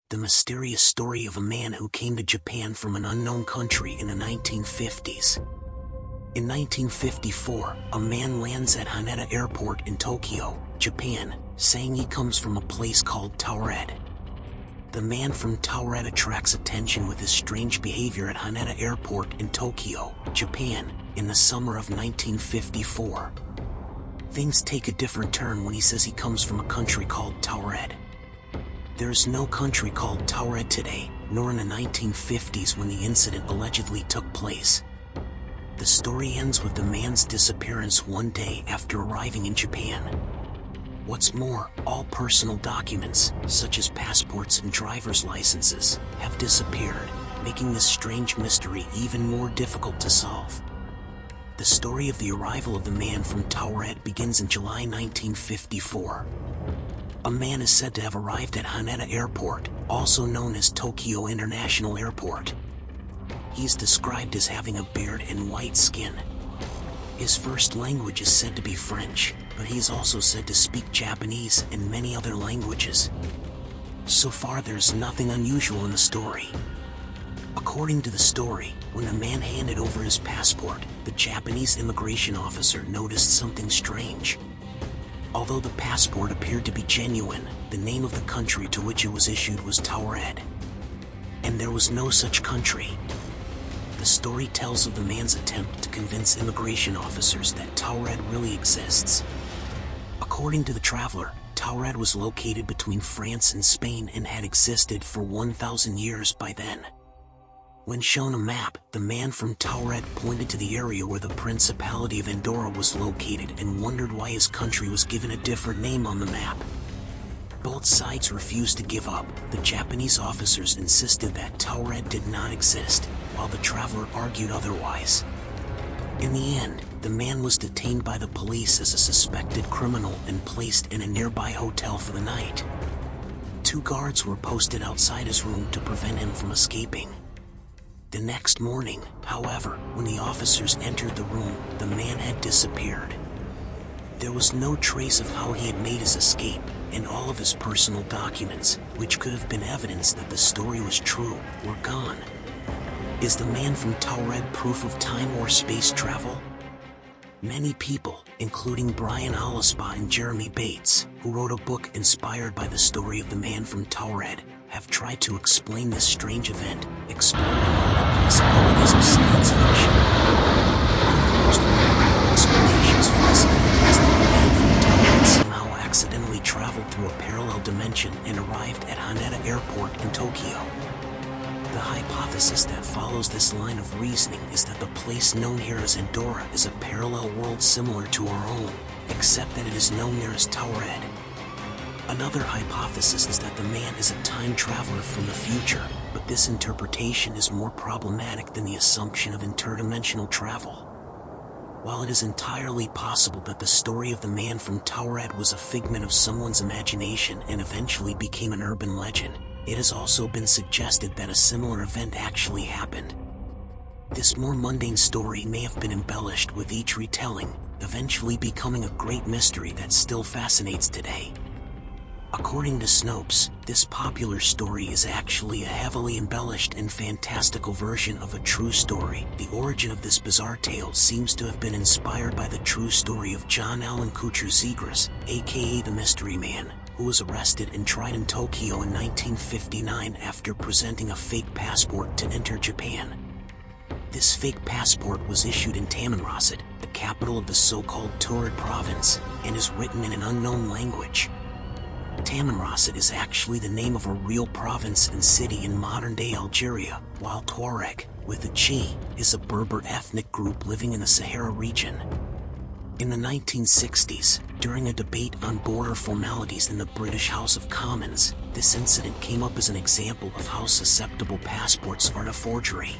the mysterious story of a man who came to Japan from an unknown country in the 1950s. In 1954, a man lands at Haneda Airport in Tokyo, Japan, saying he comes from a place called Taured. The man from Taured attracts attention with his strange behavior at Haneda Airport in Tokyo, Japan, in the summer of 1954. Things take a different turn when he says he comes from a country called Taured. There is no country called Taured today, nor in the 1950s when the incident allegedly took place. The story ends with the man's disappearance one day after arriving in Japan. What's more, all personal documents, such as passports and driver's licenses, have disappeared, making this strange mystery even more difficult to solve. The story of the arrival of the man from Taured begins in July 1954. A man is said to have arrived at Haneda Airport, also known as Tokyo International Airport. He is described as having a beard and white skin. His first language is said to be French, but he is also said to speak Japanese and many other languages. So far there's nothing unusual in the story. According to the story, when the man handed over his passport, the Japanese immigration officer noticed something strange. Although the passport appeared to be genuine, the name of the country to which it was issued was Taured. And there was no such country. The story tells of the man's attempt to convince immigration officers that Taured really exists. According to the traveler, Taured was located between France and Spain and had existed for 1,000 years by then. When shown a map, the man from Taured pointed to the area where the Principality of Andorra was located and wondered why his country was given a different name on the map. Both sides refused to give up. The Japanese officers insisted that Taured did not exist, while the traveler argued otherwise. In the end, the man was detained by the police as a suspected criminal and placed in a nearby hotel for the night. 2 guards were posted outside his room to prevent him from escaping. The next morning, however, when the officers entered the room, the man had disappeared. There was no trace of how he had made his escape, and all of his personal documents, which could have been evidence that the story was true, were gone. Is the man from Taured proof of time or space travel? Many people, including Brian Hollisbaugh and Jeremy Bates, who wrote a book inspired by the story of the man from Taured, have tried to explain this strange event, exploring all the possibilities of science fiction. One of the most remarkable explanations for this event is that the man from Taured somehow accidentally traveled through a parallel dimension and arrived at Haneda Airport in Tokyo. The hypothesis that follows this line of reasoning is that the place known here as Andorra is a parallel world similar to our own, except that it is known there as Taured. Another hypothesis is that the man is a time traveler from the future, but this interpretation is more problematic than the assumption of interdimensional travel. While it is entirely possible that the story of the man from Taured was a figment of someone's imagination and eventually became an urban legend, it has also been suggested that a similar event actually happened. This more mundane story may have been embellished with each retelling, eventually becoming a great mystery that still fascinates today. According to Snopes, this popular story is actually a heavily embellished and fantastical version of a true story. The origin of this bizarre tale seems to have been inspired by the true story of John Allen Kuchar Zegras, aka the Mystery Man, who was arrested and tried in Tokyo in 1959 after presenting a fake passport to enter Japan. This fake passport was issued in Tamanrasset, the capital of the so-called Taured province, and is written in an unknown language. Tamanrasset is actually the name of a real province and city in modern-day Algeria, while Tuareg, with a G, is a Berber ethnic group living in the Sahara region. In the 1960s, during a debate on border formalities in the British House of Commons, this incident came up as an example of how susceptible passports are to forgery.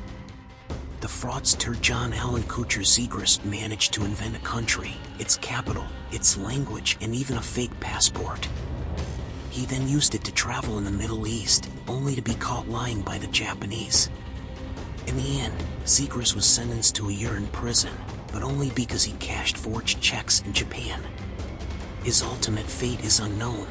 The fraudster John Allen Kuchar Zegras managed to invent a country, its capital, its language, and even a fake passport. He then used it to travel in the Middle East, only to be caught lying by the Japanese. In the end, Zegras was sentenced to a year in prison, but only because he cashed forged checks in Japan. His ultimate fate is unknown,